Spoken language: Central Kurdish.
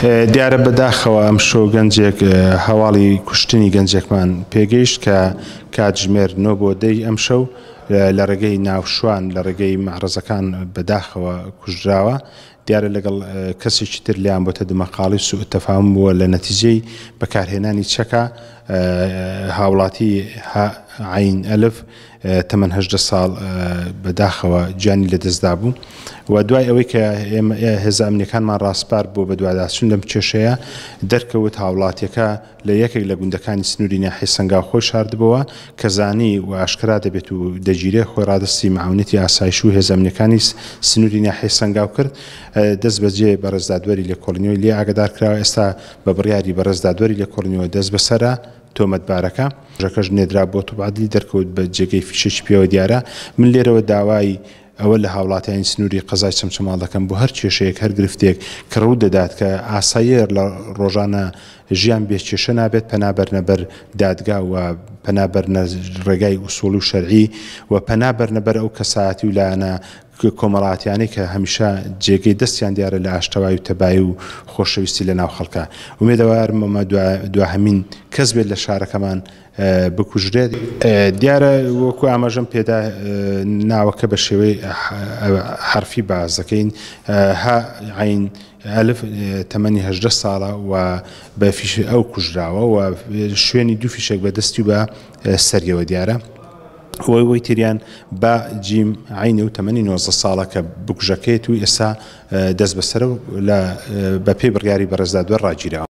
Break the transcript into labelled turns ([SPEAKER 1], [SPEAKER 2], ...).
[SPEAKER 1] دیارە بەداخەوە ئەمشۆ گەنجێک هەواڵی کوشتنی گەنجێکمان پێگەیشت کە کاتژمێر 9 بۆ 10 ئەمشەو لە ڕێگەی ناوشوان لە ڕێگەی مەعرەزەکان بەداخەوە کوژراوە. دیارە لەگەڵ کەسێکی تر لیان بۆتە دمەقاڵی سوء تەفاهم بووە لە نەتیجەی بەکارهێنانی چەکە هاوڵاتی عین ئەلف تەمەن 18 ساڵ بەداخەوە گیانی لەدەستدا بوو و دوای ئەوەی کە هێزە ئەمنیەکانمان ڕاستپار بوو بە دواداچوون لەم کێشەیە دەرکەوت هاوڵاتیەکە لە یەکێک لە گوندەکانی سنووری ناحیەی سەنگاو خۆی شاردبەوە کە زانی و ئاشکرا دەبێت و دەگیرێ خۆی ڕادستی معاونەتی ئاسایش و هێزە ئەمنیەکانی سنووری ناحیەی سەنگاو کرد. دەست بەجێ بەڕێزدادوەری لێکۆڵینەوەی لێ ئاگادار کراوە. ئێستا بە بڕیاری بەڕێزدادوەری لێکۆڵینەوە دەست بەسەرە تۆمەتبارەکە ژەکەش نێدرا بۆ توبعادلی دەرکەوت بە جێگەی فیشێکی پێوە دیارە. من لێرەوە داوای ئەوە لە هاوڵاتیانی سنووری قەزای چەمچەماڵ دەکەم بۆ هەر کێشەیەک هەر گرفتێک کە ڕوو دەدات کە ئاساییەر لە ڕۆژانە ژیان بێکێشە نابێت پەنابەرنەبەر دادگا و پەنابەرنە ڕێگای ئوسوڵی و شەرعی و پەنابەرنەبەر ئەو کەسایەتی و لایەنە کۆمەڵاتیانی کە هەمیشە جێگەی دەستیان دیارە لە ئاشتەوایی و تەبایی و خۆشەویستی لە ناو خەڵکە. ومێدەوارمەمە دواهەمین کەس بێت لە شارەکەمان بکوژرێت. دیارە وەکو ئاماژەم پێدا ناوەکە بە شێوەی حرفی باز دەکەین. ها عین ئەلف تەمەنی 18 ساڵە و بە فیش ئەو کوژراوە و شوێنی دوو فیشێک بەدەستی بە سەریەوە دیارە. وەی تریان بە جیم عینی و تەمەنی 19 ساڵە کە بکوژەکەیت و ئێستا دەست بەسەرە و بە پێی بڕیاری بەڕێزدادوەر ڕاگیراوە.